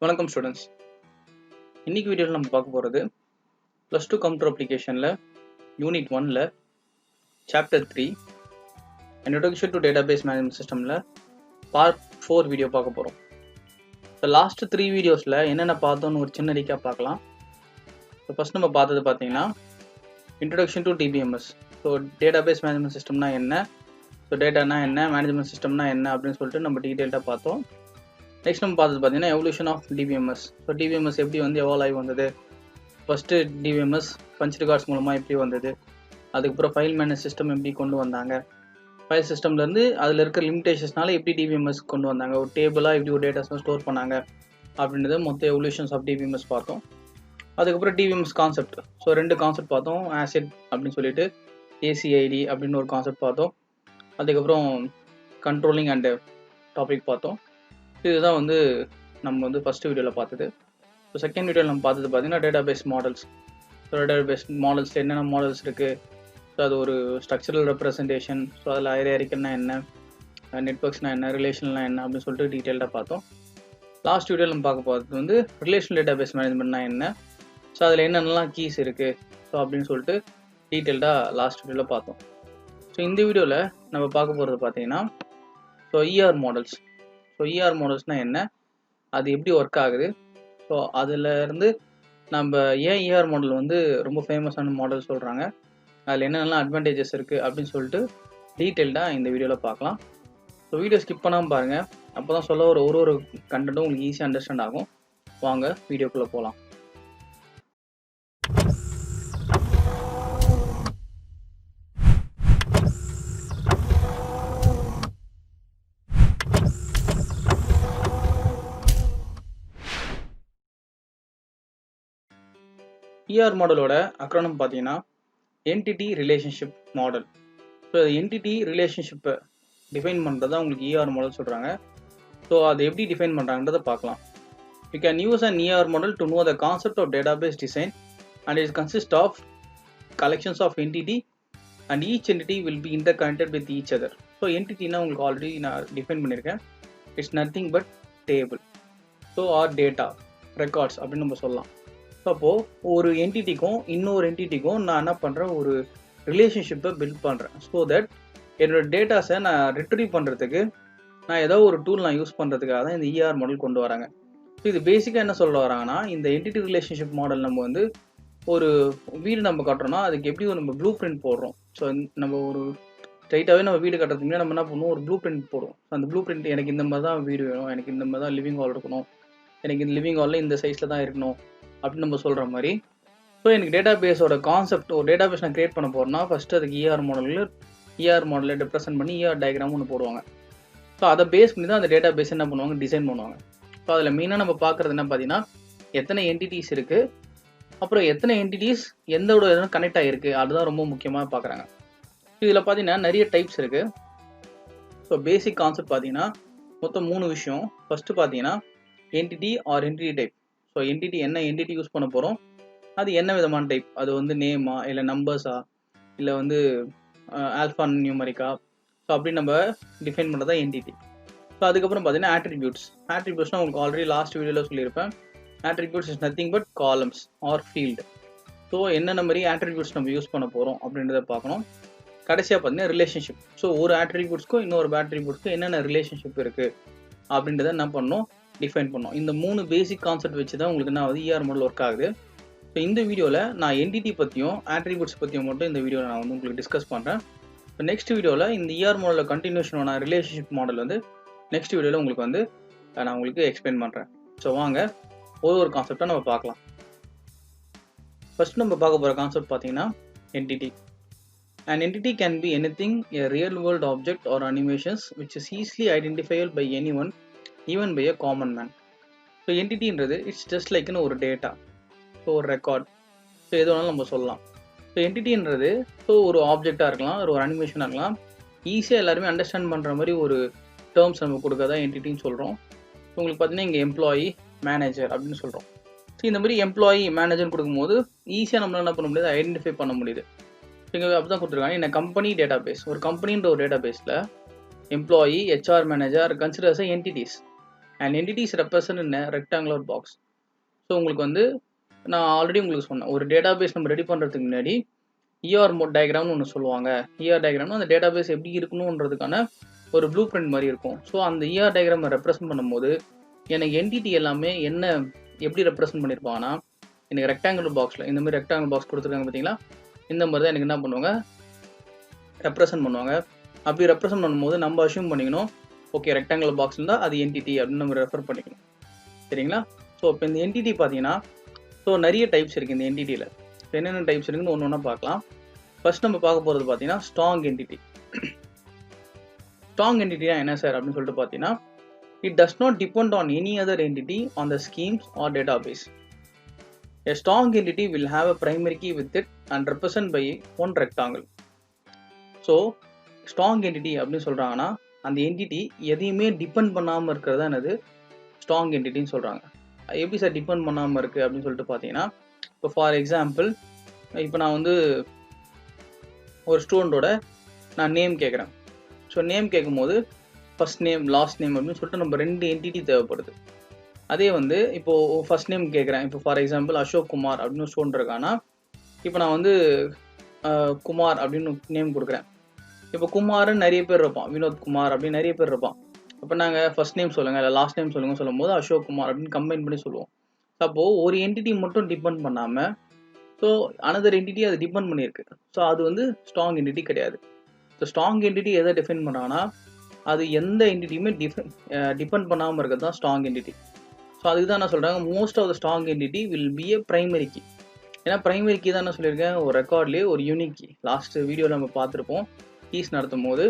வணக்கம் ஸ்டூடெண்ட்ஸ். இன்னைக்கு வீடியோவில் நம்ம பார்க்க போகிறது +2 கம்ப்யூட்டர் அப்ளிகேஷனில் யூனிட் 1ல் chapter 3 introduction to database management சிஸ்டமில் பார்ட் 4 வீடியோ பார்க்க போகிறோம். இப்போ லாஸ்ட் 3 வீடியோஸில் என்னென்ன பார்த்தோன்னு ஒரு சின்ன ரீக்காக பார்க்கலாம். இப்போ ஃபஸ்ட் நம்ம பார்த்தது பார்த்தீங்கன்னா introduction to DBMS. So database management சிஸ்டம்னா என்ன, ஸோ டேட்டானா என்ன, மேனேஜ்மெண்ட் சிஸ்டம்னா என்ன அப்படின்னு சொல்லிட்டு நம்ம டீட்டெயில்டாக பார்த்தோம். நெக்ஸ்ட் நம்ம பார்த்தது பார்த்தீங்கன்னா evolution of DBMS. So DBMS எப்படி எவால்வ் ஆகி வந்தது, ஃபஸ்ட்டு டிபிஎம்எஸ் பஞ்ச் ரெக்கார்ட்ஸ் மூலமாக எப்படி வந்தது, அதுக்கப்புறம் ஃபைல் மேனேஜ் சிஸ்டம் எப்படி கொண்டு வந்தாங்க, ஃபைல் சிஸ்டம்லேருந்து அதில் இருக்கிற லிமிடேஷன்ஸ்னால எப்படி டிபிஎம்எஸ் கொண்டு வந்தாங்க, ஒரு டேபிளாக எப்படி ஒரு டேட்டாஸ்லாம் ஸ்டோர் பண்ணாங்க அப்படின்றது மொத்த எவல்யூஷன்ஸ் ஆஃப் டிபிஎம்எஸ் பார்த்தோம். அதுக்கப்புறம் டிபிஎம்எஸ் கான்செப்ட், ஸோ 2 கான்செப்ட் பார்த்தோம். ஆசிட் அப்படின்னு சொல்லிட்டு ஏசிஐடி அப்படின்னு ஒரு கான்செப்ட் பார்த்தோம். அதுக்கப்புறம் கண்ட்ரோலிங் அண்டு டாபிக் பார்த்தோம். இதுதான் நம்ம ஃபஸ்ட்டு வீடியோவில் பார்த்தது. ஸோ செகண்ட் வீடியோவில் நம்ம பார்த்தது பார்த்தீங்கன்னா டேட்டாபேஸ் மாடல்ஸ். ஸோ டேட்டாபேஸ் மாடல்ஸில் என்னென்ன மாடல்ஸ் இருக்குது, ஸோ அது ஒரு ஸ்ட்ரக்சரல் ரெப்ரசன்டேஷன், ஸோ அதில் ஹைரார்க்கினா என்ன, நெட்வொர்க்ஸ்னால் என்ன, ரிலேஷன்லாம் என்ன அப்படின்னு சொல்லிட்டு டீட்டெயில்டாக பார்த்தோம். லாஸ்ட் வீடியோவில் நம்ம பார்க்க போகிறது ரிலேஷனல் டேட்டாபேஸ் மேனேஜ்மெண்ட்னா என்ன, ஸோ அதில் என்னென்னலாம் கீஸ் இருக்குது, ஸோ அப்படின்னு சொல்லிட்டு டீட்டெயில்டாக லாஸ்ட் வீடியோவில் பார்த்தோம். ஸோ இந்த வீடியோவில் நம்ம பார்க்க போகிறது பார்த்தீங்கன்னா so ER models. So ER மாடல்ஸ்னால் என்ன, அது எப்படி ஒர்க் ஆகுது, ஸோ அதிலேருந்து நம்ம ஏன் இஆர் மாடல் ரொம்ப ஃபேமஸான மாடல் சொல்கிறாங்க, அதில் என்னென்னலாம் அட்வான்டேஜஸ் இருக்குது அப்படின்னு சொல்லிட்டு டீட்டெயில்டாக இந்த வீடியோவில் பார்க்கலாம். ஸோ வீடியோ ஸ்கிப் பண்ணாமல் பாருங்கள், அப்போ தான் சொல்ல ஒரு கண்டென்ட்டும் உங்களுக்கு ஈஸியாக அண்டர்ஸ்டாண்ட் ஆகும். வாங்க வீடியோக்குள்ளே போகலாம். இஆர் மாடலோட அக்ரோனம் பார்த்தீங்கன்னா entity relationship model. So entity ரிலேஷன்ஷிப்பை டிஃபைன் பண்ணுறது தான் உங்களுக்கு இஆர் மாடல் சொல்கிறாங்க. ஸோ அதை எப்படி டிஃபைன் பண்ணுறாங்கன்றதை பார்க்கலாம். You can use an ER model to know the concept of database design and it consist of collections of entity and each entity will be interconnected with each other. So என்டிட்டினா உங்களுக்கு already நான் define பண்ணியிருக்கேன். It's nothing but table, so or data records அப்படின்னு நம்ம சொல்லலாம். So அப்போது ஒரு என்டிட்டிக்கும் இன்னொரு என்டிட்டிக்கும் நான் என்ன பண்ணுறேன், ஒரு ரிலேஷன்ஷிப்பை பில்ட் பண்ணுறேன். ஸோ தட் என்னோடய டேட்டாஸை நான் ரிட்ரீவ் பண்ணுறதுக்கு நான் ஏதோ ஒரு டூல் நான் யூஸ் பண்ணுறதுக்காக தான் இந்த இஆர் மாடல் கொண்டு வராங்க. ஸோ இது பேசிக்காக என்ன சொல்ல வராங்கன்னா, இந்த என்டிட்டி ரிலேஷன்ஷிப் மாடல் நம்ம ஒரு வீடு நம்ம கட்டுறோம்னா அதுக்கு எப்படி நம்ம ப்ளூ பிரிண்ட் போடுறோம். ஸோ நம்ம ஒரு ஸ்ட்ரைட்டாகவே நம்ம வீடு கட்டுறதுக்கு முன்னாடி நம்ம என்ன பண்ணுவோம், ஒரு ப்ளூ பிரிண்ட் போடுவோம். அந்த ப்ளூ பிரிண்ட் எனக்கு இந்த மாதிரி தான் வீடு வேணும், எனக்கு இந்த மாதிரி தான் லிவிங் ஹால் இருக்கணும், எனக்கு இந்த லிவிங் ஹாலில் இந்த சைஸில் தான் இருக்கணும் அப்படின்னு நம்ம சொல்கிற மாதிரி. ஸோ எனக்கு டேட்டா பேஸோட கான்செப்ட், ஒரு டேட்டா பேஸ் நான் கிரியேட் பண்ண போகிறேன்னா ஃபஸ்ட்டு அதுக்கு இஆர் மாடலில் ரெப்ரசென்ட் பண்ணி இஆர் டயக்ராம் ஒன்று போடுவாங்க. ஸோ அதை பேஸ் பண்ணி தான் அந்த டேட்டா பேஸ் என்ன பண்ணுவாங்க, டிசைன் பண்ணுவாங்க. ஸோ அதில் மெயினாக நம்ம பார்க்குறது என்ன பார்த்தீங்கன்னா, எத்தனை என்டிட்டிஸ் இருக்குது, அப்புறம் எத்தனை என்டிட்டிஸ் எந்தோட எதுவும் கனெக்ட் ஆகிருக்கு, அதுதான் ரொம்ப முக்கியமாக பார்க்குறாங்க. இதில் பார்த்தீங்கன்னா நிறைய டைப்ஸ் இருக்குது. ஸோ பேசிக் கான்செப்ட் பார்த்தீங்கன்னா மொத்தம் 3 விஷயம். ஃபஸ்ட்டு பார்த்தீங்கன்னா entity or entity type. So entity என்ன என்டிட்டி யூஸ் பண்ண போகிறோம், அது என்ன விதமான டைப், அது நேமா இல்லை நம்பர்ஸா இல்லை ஆல்ஃபா நியூமரிக்கா, ஸோ அப்படின்னு நம்ம டிஃபைன் பண்ணுறது தான் என்டிட்டி. ஸோ அதுக்கப்புறம் பார்த்தீங்கன்னா ஆட்ரிபியூட்ஸ்னால் உங்களுக்கு ஆல்ரெடி லாஸ்ட் வீடியோவில் சொல்லியிருப்பேன். Attributes is nothing but columns or field. So என்னென்ன மாதிரி ஆட்ரிபியூட்ஸ் நம்ம யூஸ் பண்ண போகிறோம் அப்படின்றத பார்க்கணும். கடைசியாக பார்த்தீங்கன்னா ரிலேஷன்ஷிப். ஸோ ஒரு ஆட்ரிபியூட்ஸ்க்கும் இன்னொரு ஆட்ரிபியூட்ஸ்க்கும் என்னென்ன ரிலேஷன்ஷிப் இருக்குது அப்படின்றத என்ன பண்ணணும், டிஃபைன் பண்ணோம். இந்த 3 பேசிக் கான்செப்ட் வச்சு தான் உங்களுக்கு என்ன ஆகுது, இஆர் மாடல் ஒர்க் ஆகுது. ஸோ இந்த வீடியோவில் நான் என்டிட்டி பற்றியும் ஆட்ரிபியூட்ஸ் பற்றியும் மட்டும் இந்த வீடியோவில் நான் உங்களுக்கு டிஸ்கஸ் பண்ணுறேன். இப்போ நெக்ஸ்ட் வீடியோவில் இந்த இஆர் மாடலில் கண்டினியூஷனான ரிலேஷன்ஷிப் மாடல் நெக்ஸ்ட் வீடியோவில் உங்களுக்கு நான் உங்களுக்கு எக்ஸ்பிளைன் பண்ணுறேன். ஸோ வாங்க ஒரு கான்செப்டாக நம்ம பார்க்கலாம். ஃபர்ஸ்ட் நம்ம பார்க்க போகிற கான்செப்ட் பார்த்தீங்கன்னா entity. An entity can be anything, a real world object or animations which is easily identifiable by anyone, even by a common man. So என்டிட்டின்றது இட்ஸ் ஜஸ்ட் லைக்னு ஒரு டேட்டா, ஸோ ஒரு ரெக்கார்ட், ஸோ எது வேணாலும் நம்ம சொல்லலாம். So என்டிட்டின்றது so ஒரு ஆப்ஜெக்டாக இருக்கலாம், ஒரு அனிமேஷனாக இருக்கலாம், ஈஸியாக எல்லாருமே அண்டர்ஸ்டாண்ட் பண்ணுற மாதிரி ஒரு டேர்ம்ஸ் நம்ம கொடுக்க தான் என்டிட்டின்னு சொல்கிறோம். ஸோ உங்களுக்கு பார்த்தீங்கன்னா இங்கே எம்ப்ளாயி மேனேஜர் அப்படின்னு சொல்கிறோம். ஸோ இந்த மாதிரி எம்ப்ளாயி மேனேஜர்னு கொடுக்கும்போது ஈஸியாக நம்மளால் என்ன பண்ண முடியுது, ஐடென்டிஃபை பண்ண முடியுது. இங்கே அப்படி தான் கொடுத்துருக்காங்க. இந்த கம்பெனி டேட்டா பேஸ், ஒரு கம்பெனின்ற ஒரு டேட்டா பேஸில் employee, HR manager considers entities. And entities represent in rectangular box. So உங்களுக்கு வந்து நான் ஆல்ரெடி உங்களுக்கு சொன்னேன், ஒரு டேட்டா பேஸ் நம்ம ரெடி பண்ணுறதுக்கு முன்னாடி ER மோட் டயக்ராம்னு ஒன்று சொல்லுவாங்க. ER டயக்ராம்னா அந்த டேட்டா பேஸ் எப்படி இருக்கணுன்றதுக்கான ஒரு ப்ளூ பிரிண்ட் மாதிரி இருக்கும். ஸோ அந்த ER டயக்ராமை ரெப்ரசென்ட் பண்ணும்போது எனக்கு என்டிட்டி எல்லாமே என்ன எப்படி ரெப்ரசென்ட் பண்ணியிருப்பாங்கன்னா, எனக்கு ரெக்டாங்குலர் பாக்ஸில் இந்த மாதிரி ரெக்டாங்குலர் பாக்ஸ் கொடுத்துருக்காங்க பார்த்தீங்களா, இந்த மாதிரி தான் எனக்கு என்ன பண்ணுவாங்க, ரெப்ரசென்ட் பண்ணுவாங்க. அப்படி ரெப்ரசென்ட் பண்ணும்போது நம்ம அஷ்யூம் பண்ணிக்கணும், ஓகே ரெக்டாங்குலர் பாக்ஸ் இருந்தால் அது என்டிட்டி அப்படின்னு நம்ம ரெஃபர் பண்ணிக்கணும். சரிங்களா? ஸோ இப்போ இந்த என்டிட்டி பார்த்தீங்கன்னா, ஸோ நிறைய டைப்ஸ் இருக்குது இந்த என்டிட்டியில். என்னென்ன டைப்ஸ் இருக்குன்னு ஒன்று ஒன்றா பார்க்கலாம். ஃபர்ஸ்ட் நம்ம பார்க்க போகிறது பார்த்தீங்கன்னா ஸ்ட்ராங் என்டிட்டி. ஸ்ட்ராங் என்டிட்டினா என்ன சார் அப்படின்னு சொல்லிட்டு பார்த்தீங்கன்னா, it does not depend on any other entity on the schemes or database. A strong entity will have a primary key with it and represent by one rectangle. So strong entity அப்படின்னு சொல்கிறாங்கன்னா, அந்த entity எதையுமே depend பண்ணாமல் இருக்கிறது தான் என்னது strong என்டிட்டின்னு சொல்கிறாங்க. எப்படி சார் டிபெண்ட் பண்ணாமல் இருக்குது அப்படின்னு சொல்லிட்டு பார்த்தீங்கன்னா, இப்போ ஃபார் எக்ஸாம்பிள் இப்போ நான் வந்து ஒரு ஸ்டூடெண்ட்டோட நான் நேம் கேட்குறேன். ஸோ நேம் கேட்கும்போது ஃபர்ஸ்ட் நேம் லாஸ்ட் நேம் அப்படின்னு சொல்லிட்டு நம்ம 2 என்டிட்டி தேவைப்படுது. அதே வந்து இப்போது ஃபர்ஸ்ட் நேம் கேட்குறேன், இப்போ ஃபார் எக்ஸாம்பிள் அசோக் குமார் அப்படின்னு ஸ்டூடெண்ட் இருக்கான்னா, இப்போ நான் வந்து குமார் அப்படின்னு நேம் கொடுக்குறேன். இப்போ குமார்னு நிறைய பேர் இருப்பான், வினோத் குமார் அப்படின்னு நிறைய பேர் இருப்பான். அப்போ நாங்கள் ஃபர்ஸ்ட் நேம் சொல்லுங்கள் இல்லை லாஸ்ட் நேம் சொல்லுங்கள் சொல்லும்போது அசோக் குமார் அப்படின்னு கம்பைன் பண்ணி சொல்லுவோம். அப்போது ஒரு என்டிட்டி மட்டும் டிபெண்ட் பண்ணாமல் ஸோ அனதர் என்டிட்டி அது டிபெண்ட் பண்ணியிருக்கு. ஸோ அது வந்து ஸ்ட்ராங் என்டிட்டி கிடையாது. ஸோ ஸ்ட்ராங் என்டிட்டி எதை டிஃபைன் பண்ணாங்கன்னா, அது எந்த என்டிட்டியுமே டிபெண்ட் பண்ணாமல் இருக்கிறது தான் ஸ்ட்ராங் என்டிட்டி. ஸோ அதுக்கு தான் என்ன சொல்கிறாங்க, most of the strong entity will be a primary key. ஏன்னா பிரைமரி கீ தான் என்ன சொல்லியிருக்கேன், ஒரு ரெக்கார்ட்லேயே ஒரு யூனிக் கீ. லாஸ்ட் வீடியோவில் நம்ம பார்த்துருப்போம் கீஸ் நடத்தும் போது.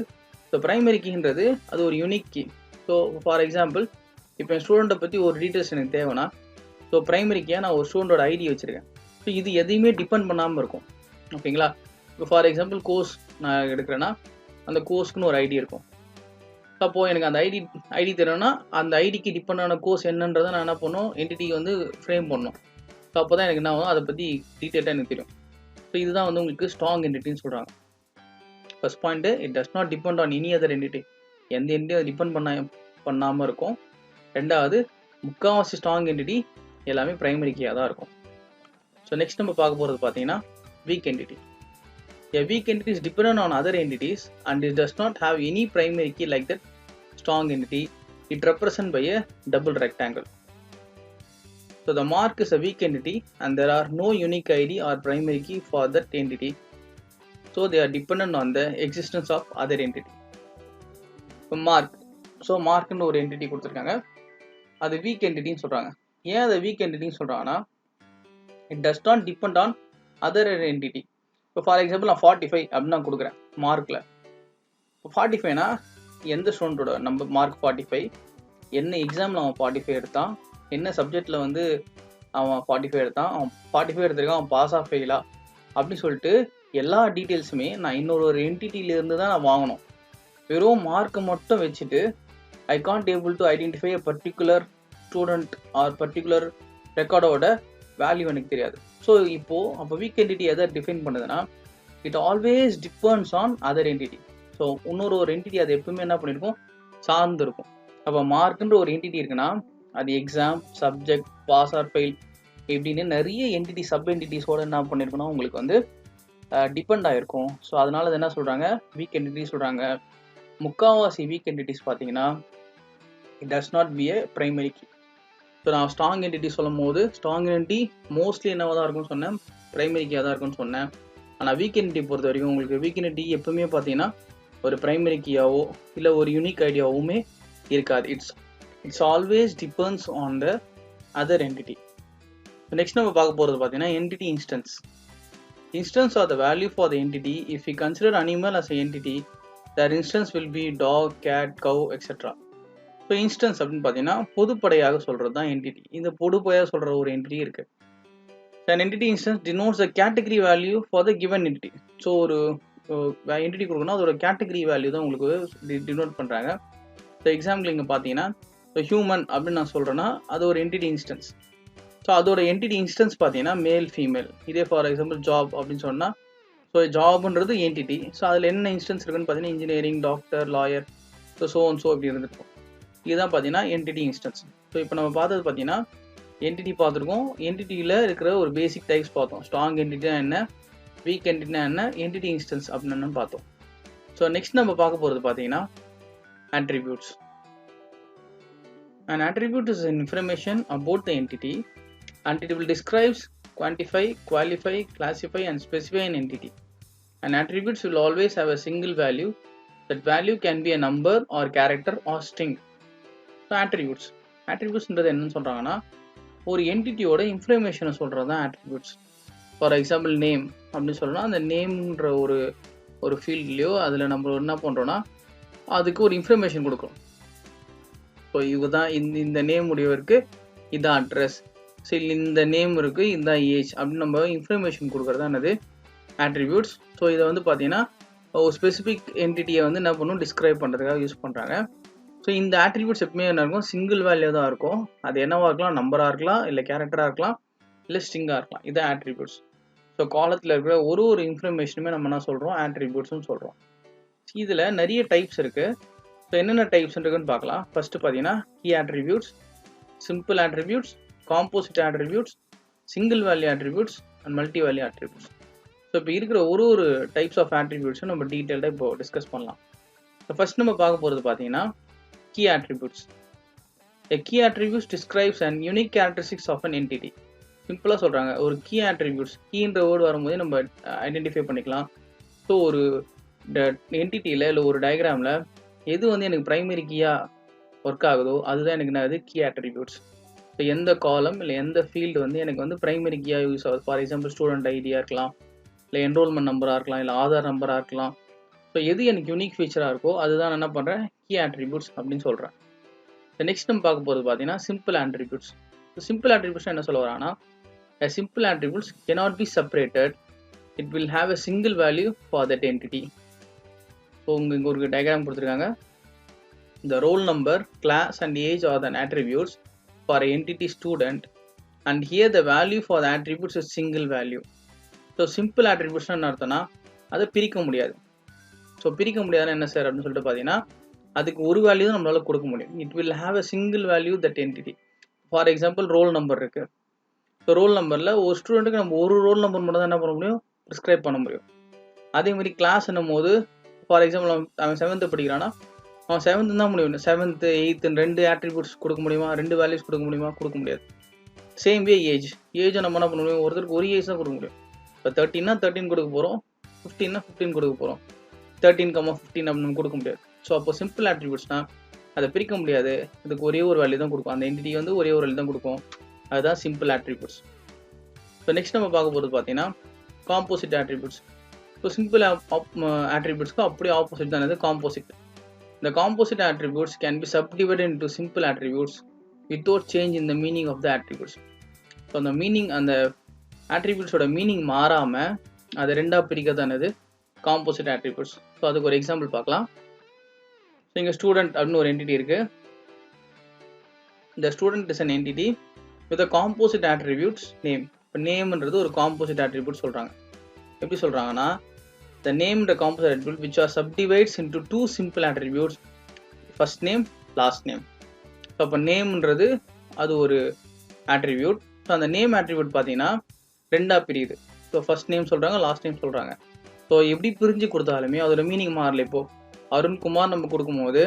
ஸோ பிரைமரி கீன்றது அது ஒரு unique key. So for example இப்போ என் ஸ்டூடெண்ட்டை பற்றி ஒரு டீட்டெயில்ஸ் எனக்கு தேவைன்னா, ஸோ பிரைமரி கீயாக நான் ஒரு ஸ்டூடெண்டோட ஐடி வச்சுருக்கேன். ஸோ இது எதையுமே டிபெண்ட் பண்ணாமல் இருக்கும். ஓகேங்களா? இப்போ ஃபார் எக்ஸாம்பிள் கோர்ஸ் நான் எடுக்கிறேன்னா, அந்த கோர்ஸ்க்குன்னு ஒரு ஐடி இருக்கும். அப்போது எனக்கு அந்த ஐடி தெரியணும்னா அந்த ஐடிக்கு டிபெண்ட் ஆன கோர்ஸ் என்னன்றதை நான் என்ன பண்ணணும், என்டிட்டிக்கு வந்து ஃப்ரேம் பண்ணணும். ஸோ அப்போ தான் எனக்கு என்ன ஆகும், அதை பற்றி டீட்டெயிலாக எனக்கு தெரியும். ஸோ இதுதான் வந்து உங்களுக்கு ஸ்ட்ராங் என்டிட்டின்னு சொல்கிறாங்க. First point, it does not depend on any other entity. எந்த என்டிட்டியும் டிபெண்ட் பண்ணாமல் இருக்கும். ரெண்டாவது, முக்கால்வாசி ஸ்ட்ராங் என்டிட்டி எல்லாமே பிரைமரி கீயாக தான் இருக்கும். ஸோ நெக்ஸ்ட் நம்ம பார்க்க போகிறது பார்த்தீங்கன்னா week entity. A weak entity is dependent on other entities and it does not have any primary key like that strong entity. It represented by a double rectangle. So the mark is a weak entity and there are no unique ID or primary key for that entity. So they are dependent on the existence of other entity. So mark. So mark ன்னு ஒரு entity கொடுத்துருக்காங்க. அது weak entity ன்னு சொல்கிறாங்க. ஏன் அதை weak entity ன்னு சொல்கிறாங்கன்னா, it does not depend on other entity. இப்போ ஃபார் எக்ஸாம்பிள் நான் 45 அப்படின்னு நான் கொடுக்குறேன் மார்க்கில். இப்போ 45னா எந்த ஸ்டூடெண்ட்டோட நம்ம மார்க் 45, என்ன எக்ஸாமில் அவன் 45 எடுத்தான், என்ன சப்ஜெக்டில் வந்து அவன் 45 எடுத்தான், அவன் 45 எடுத்திருக்கான், அவன் பாஸ் ஆஃப் ஃபெயிலா அப்படின்னு சொல்லிட்டு எல்லா டீட்டெயில்ஸுமே நான் இன்னொரு என்டிட்டியிலேருந்து தான் நான் வாங்கணும். வெறும் மார்க்கை மட்டும் வச்சுட்டு I can't able to identify a particular student or particular ரெக்கார்டோட வேல்யூ எனக்கு தெரியாது. ஸோ இப்போது அப்போ வீக் என்டிட்டி எதை டிஃபைன் பண்ணுதுன்னா, it always depends on other entity. So இன்னொரு என்டிட்டி அது எப்பவுமே என்ன பண்ணியிருக்கும், சார்ந்து இருக்கும். அப்போ மார்க்குன்ற ஒரு என்டிட்டி இருக்குன்னா அது exam, subject, pass or fail இப்படின்னு நிறைய என்டிட்டி சப் என்டிட்டிஸோடு என்ன பண்ணியிருக்குன்னா உங்களுக்கு வந்து டிபெண்ட் ஆகிருக்கும். ஸோ அதனால அது என்ன சொல்கிறாங்க, வீக் என்டிட்டி சொல்கிறாங்க. முக்கால்வாசி வீக் என்டிட்டிஸ் பார்த்தீங்கன்னா it does not be a primary key. So நான் ஸ்ட்ராங் என்டிட்டி சொல்லும் போது ஸ்ட்ராங் என்டிட்டி மோஸ்ட்லி என்னவாக தான் இருக்கும்னு சொன்னேன், பிரைமரி கீயாக தான் இருக்கும்னு சொன்னேன். ஆனால் வீக் என்டிட்டி பொறுத்த வரைக்கும் உங்களுக்கு வீக் என்டிட்டி எப்பவுமே பார்த்தீங்கன்னா ஒரு பிரைமரி கீயாவோ இல்லை ஒரு யூனிக் ஐடியாவுமே இருக்காது. It's always depends on the other entity. Next நம்ம பார்க்க போகிறது பார்த்தீங்கன்னா entity instance. Instance are the value for the entity. If we consider animal as an entity, their instance will be dog, cat, cow, etc. So instance அப்படின்னு பார்த்தீங்கன்னா பொதுப்படையாக சொல்கிறது தான் entity. இந்த பொதுப்படையாக சொல்கிற ஒரு என்டிட்டி இருக்குது. an entity instance denotes the category value for the given entity. So ஒரு entity கொடுக்கணும், அதோட கேட்டகரி வேல்யூ தான் உங்களுக்கு டினோட் பண்ணுறாங்க. ஸோ எக்ஸாம்பிள் இங்கே பார்த்தீங்கன்னா ஸோ ஹியூமன் அப்படின்னு நான் சொல்கிறேன்னா அது ஒரு என்டிட்டி இன்ஸ்டன்ஸ். ஸோ அதோட என்டிட்டி இன்ஸ்டன்ஸ் பார்த்தீங்கன்னா மேல், ஃபீமேல். இதே ஃபார் எக்ஸாம்பிள் ஜாப் அப்படின்னு சொன்னால் ஸோ ஜாப்ன்றது என்டிட்டி. ஸோ அதில் என்ன இன்ஸ்டன்ஸ் இருக்குன்னு பார்த்தீங்கன்னா இன்ஜினியரிங், டாக்டர், லாயர், ஸோ இப்படி இருந்துருக்கும். இதுதான் பார்த்தீங்கன்னா என்டிட்டி இன்ஸ்டன்ஸ். ஸோ இப்போ நம்ம பார்த்தது பார்த்தீங்கன்னா என்டிட்டி பார்த்துருக்கோம். என்டிட்டியில் இருக்கிற ஒரு பேசிக் டைப்ஸ் பார்த்தோம். ஸ்ட்ராங் என்டிட்டினா என்ன, வீக் என்டிட்டினா என்ன, என்டிட்டி இன்ஸ்டன்ஸ் அப்படின்னு பார்த்தோம். ஸோ நெக்ஸ்ட் நம்ம பார்க்க போகிறது பார்த்தீங்கன்னா attributes. An attribute is an information about the entity and it will describe, quantify, qualify, classify and specify an entity. An attributes will always have a single value. That value can be a number or character or string. So attributes ன்றது என்னன்னு சொல்றாங்கன்னா ஒரு என்டிட்டியோட இன்ஃபர்மேஷனை சொல்றது தான் attributes. For example name அப்படின்னு சொல்லலாம். அந்த நேம்ன்ற ஒரு ஃபீல்ட்லையோ அதில் நம்ம என்ன பண்ணுறோன்னா அதுக்கு ஒரு இன்ஃபர்மேஷன் கொடுக்குறோம். ஸோ இதுதான் இந்த நேம் உடையவருக்கு இதான் அட்ரஸ், சரி இந்த நேம் இருக்குது இதுதான் ஏஜ் அப்படின்னு நம்ம இன்ஃபர்மேஷன் கொடுக்குறது தான் என்னது attributes. ஸோ இதை வந்து பார்த்தீங்கன்னா ஒரு ஸ்பெசிஃபிக் என்டிட்டியை வந்து என்ன பண்ணும் டிஸ்கிரைப் பண்ணுறதுக்காக யூஸ் பண்ணுறாங்க. ஸோ இந்த attributes எப்பவுமே என்ன இருக்கும், சிங்கிள் வேல்யூ தான் இருக்கும். அது என்னவாக இருக்கலாம், நம்பராக இருக்கலாம், இல்லை கேரக்டராக இருக்கலாம், இல்லை ஸ்ட்ரிங்காக இருக்கலாம். இதுதான் attributes. ஸோ காலத்தில் இருக்கிற ஒரு இன்ஃபர்மேஷனுமே நம்ம என்ன சொல்கிறோம் attributesனு சொல்கிறோம். இதில் நிறைய டைப்ஸ் இருக்குது. ஸோ என்னென்ன டைப்ஸ் இருக்குன்னு பார்க்கலாம். ஃபஸ்ட்டு பார்த்தீங்கன்னா key attributes, simple attributes, composite attributes, single value attributes and multi value attributes. So இப்போ இருக்கிற ஒரு டைப்ஸ் ஆஃப் attributesஸும் நம்ம டீட்டெயில்டாக இப்போ டிஸ்கஸ் பண்ணலாம். ஸோ ஃபஸ்ட் நம்ம பார்க்க போகிறது பார்த்தீங்கன்னா key attributes. A key attributes describes an unique characteristics of an entity. சிம்பிளாக சொல்கிறாங்க, ஒரு கீ attributes, கீன்ற வேர்டு வரும்போது நம்ம ஐடென்டிஃபை பண்ணிக்கலாம். ஸோ ஒரு என்டிட்டியில் இல்லை ஒரு டயக்ராமில் எது வந்து எனக்கு ப்ரைமரி கீயாக ஒர்க் ஆகுதோ அதுதான் எனக்கு என்னது கீ attributes. ஸோ எந்த காலம் இல்லை எந்த ஃபீல்டு வந்து எனக்கு வந்து ப்ரைமரி கீயாக யூஸ் ஆகுது. ஃபார் எக்ஸாம்பிள் ஸ்டூடெண்ட் ஐடியாக இருக்கலாம், இல்லை என்ரோல்மெண்ட் நம்பராக இருக்கலாம், இல்லை ஆதார் நம்பராக இருக்கலாம். ஸோ எது எனக்கு யூனிக் ஃபீச்சராக இருக்கோ அதுதான் என்ன பண்ணுறேன் கீ attributes அப்படின்னு சொல்கிறேன். நெக்ஸ்ட் நம்ம பார்க்க போகிறது பார்த்தீங்கன்னா சிம்பிள் attributes. சிம்பிள் attributes என்ன சொல்ல வராங்கன்னா, a simple attributes cannot be separated. It will have a single value for that entity. So இங்கே ஒரு டயக்ராம் கொடுத்துருக்காங்க. The roll number, class and age are the attributes for an entity student and here the value for the attributes is single value. So simple attributes என்ன அர்த்தம்னா அதை பிரிக்க முடியாது. So பிரிக்க முடியாதுன்னு என்ன சார் அப்படின்னு சொல்லிட்டு பார்த்தீங்கன்னா அதுக்கு ஒரு வேல்யூ தான் நம்மளால கொடுக்க முடியும். It will have a single value that entity. For example roll number இருக்குது. ஸோ ரோல் நம்பரில் ஒரு ஸ்டூடெண்ட்டுக்கு நம்ம ஒரு ரோல் நம்பர் மட்டும் தான் என்ன பண்ண முடியும் ப்ரிஸ்கிரைப் பண்ண முடியும். அதே மாதிரி கிளாஸ் என்னும் போது ஃபார் எக்ஸாம்பிள் அவன் 7th படிக்கிறான்னா அவன் 7th தான் முடியும். 7th 8th ரெண்டு attributes கொடுக்க முடியுமா, ரெண்டு வேல்யூஸ் கொடுக்க முடியுமா, கொடுக்க முடியாது. சேம் வே ஏஜை நம்ம என்ன பண்ண முடியும், ஒருத்தருக்கு ஒரு ஏஜ் தான் கொடுக்க முடியும். இப்போ 13னா 13 கொடுக்க போகிறோம், 15னா 15 கொடுக்க போகிறோம், 13,15 அப்படின்னு கொடுக்க முடியாது. ஸோ அப்போ சிம்பிள் attributesனால் அதை பிரிக்க முடியாது, இதுக்கு ஒரே ஒரு வேல்யூ தான் கொடுக்கும், அந்த என்டிட்டி வந்து ஒரே ஒரு வேல்யூ தான் கொடுக்கும். அதுதான் சிம்பிள் attributes. ஸோ நெக்ஸ்ட் நம்ம பார்க்க போகிறது பார்த்தீங்கன்னா காம்போசிட் attributes. ஸோ சிம்பிள் attributesக்கு அப்படியே ஆப்போசிட் தான் இது composite. The composite attributes can be subdivided into simple attributes without change in the meaning of the attributes. So அந்த மீனிங், அந்த attributesோட மீனிங் மாறாமல் அதை ரெண்டாக பிரிக்கிறதானது காம்போசிட் attributes. ஸோ அதுக்கு ஒரு எக்ஸாம்பிள் பார்க்கலாம். ஸோ இங்கே ஸ்டூடெண்ட் அப்படின்னு ஒரு என்டிட்டி இருக்குது. இந்த student is an entity with a composite attributes name. இப்போ நேம்ன்றது ஒரு காம்போசிட் attribute சொல்கிறாங்க. எப்படி சொல்கிறாங்கன்னா, the name the composite attribute which are subdivides into two simple attributes, first name, last name. So அப்போ நேம்ன்றது அது ஒரு attribute. ஸோ அந்த நேம் attribute பார்த்தீங்கன்னா ரெண்டாக பிரியுது. ஸோ ஃபர்ஸ்ட் நேம் சொல்கிறாங்க, லாஸ்ட் நேம் சொல்கிறாங்க. ஸோ எப்படி பிரிஞ்சு கொடுத்தாலுமே அதோட மீனிங் மாறல. இப்போது அருண் குமார் நம்ம கொடுக்கும்போது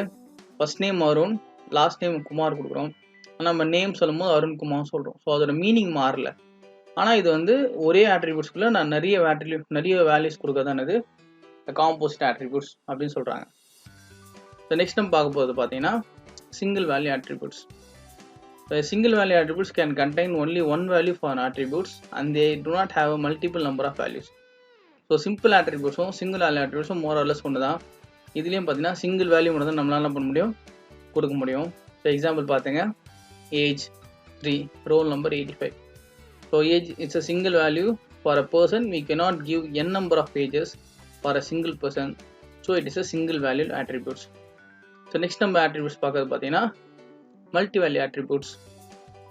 first name Arun, last name Kumar கொடுக்குறோம். ஆனால் நம்ம நேம் சொல்லும் போது அருண் குமார் சொல்கிறோம். ஸோ அதோட மீனிங் மாறல. ஆனால் இது வந்து ஒரே attributesக்குள்ளே நான் நிறைய வேல்யூஸ் கொடுக்கறதானது காம்போசிட் attributes அப்படின்னு சொல்கிறாங்க. ஸோ நெக்ஸ்ட் நம்ம பார்க்க போகிறது பார்த்தீங்கன்னா single value attributes. Single value attributes can contain only one value for an attributes and they do not have a multiple number of values. So simple attributesம் single value attributesம் more or less ஒன்று தான். இதுலேயும் பார்த்தீங்கன்னா single value மட்டும் தான் நம்மளால பண்ண முடியும், கொடுக்க முடியும். ஸோ எக்ஸாம்பிள் பார்த்துங்க, age 3, roll number 85. So age it's a single value for a person. We cannot give n number of ages for a single person. So it is a single value attributes. So next நம்ம attributes பார்க்கறது பார்த்தீங்கன்னா multi-value attributes.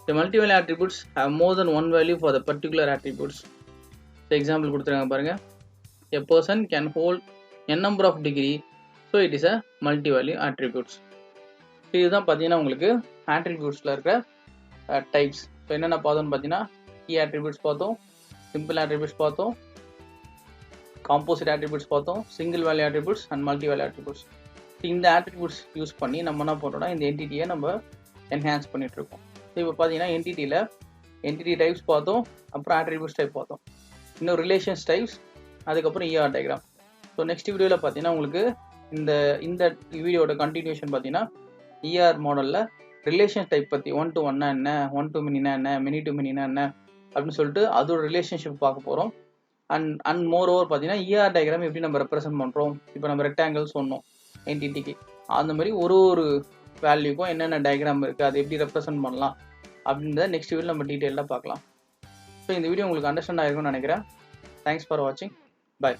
The multi-value attributes have more than one value for the particular attributes. So example கொடுத்துருக்காங்க பாருங்க, a person can hold n number of degree, so it is a multi-value attributes. இதுதான் பார்த்தீங்கன்னா உங்களுக்கு ஆட்ரிபியூட்ஸில் இருக்கிற types. So என்னென்ன பார்த்தோம்னு பார்த்தீங்கன்னா key attributes பார்த்தோம், சிம்பிள் ஆட்ரிபியூட்ஸ் பார்த்தோம், காம்போசிட் ஆட்ரிபியூட்ஸ் பார்த்தோம், single value attributes and multi value attributes. இந்த ஆட்ரிபியூட்ஸ் யூஸ் பண்ணி நம்ம என்ன பண்ணுறோம்னா இந்த என்டிட்டியை நம்ம என்ஹான்ஸ் பண்ணிட்டு இருக்கோம். ஸோ இப்போ பார்த்தீங்கன்னா என்டிட்டியில் என்டிட்டி டைப்ஸ் பார்த்தோம், அப்புறம் ஆட்ரிபியூட்ஸ் டைப் பார்த்தோம், இன்னும் ரிலேஷன்ஸ் டைப்ஸ், அதுக்கப்புறம் இஆர் டயக்ராம். ஸோ நெக்ஸ்ட் வீடியோவில் பார்த்தீங்கன்னா உங்களுக்கு இந்த இந்த வீடியோட கண்டினியூஷன் பார்த்தீங்கன்னா இஆர் மாடலில் ரிலேஷன் டைப் பற்றி 1 to 1 என்ன, 1 to many என்ன, many to many என்ன அப்படின்னு சொல்லிட்டு அதோட ரிலேஷன்ஷிப் பார்க்க போகிறோம். அண்ட் மோர் ஓவர் பார்த்தீங்கன்னா இஆர் டயக்ராம் எப்படி நம்ம ரெப்ரசென்ட் பண்ணுறோம். இப்போ நம்ம ரெக்டாங்கிள் சொன்னோம் என்டிட்டிக்கு, அந்த மாதிரி ஒரு வேல்யூக்கும் என்னென்ன டயக்ராம் இருக்குது, அது எப்படி ரெப்ரசென்ட் பண்ணலாம் அப்படின்றத நெக்ஸ்ட் வீடியோ நம்ம டீட்டெயிலாக பார்க்கலாம். ஸோ இந்த வீடியோ உங்களுக்கு அண்டர்ஸ்டாண்ட் ஆகிருக்கும்னு நினைக்கிறேன். தேங்க்ஸ் ஃபார் வாட்சிங். பாய்.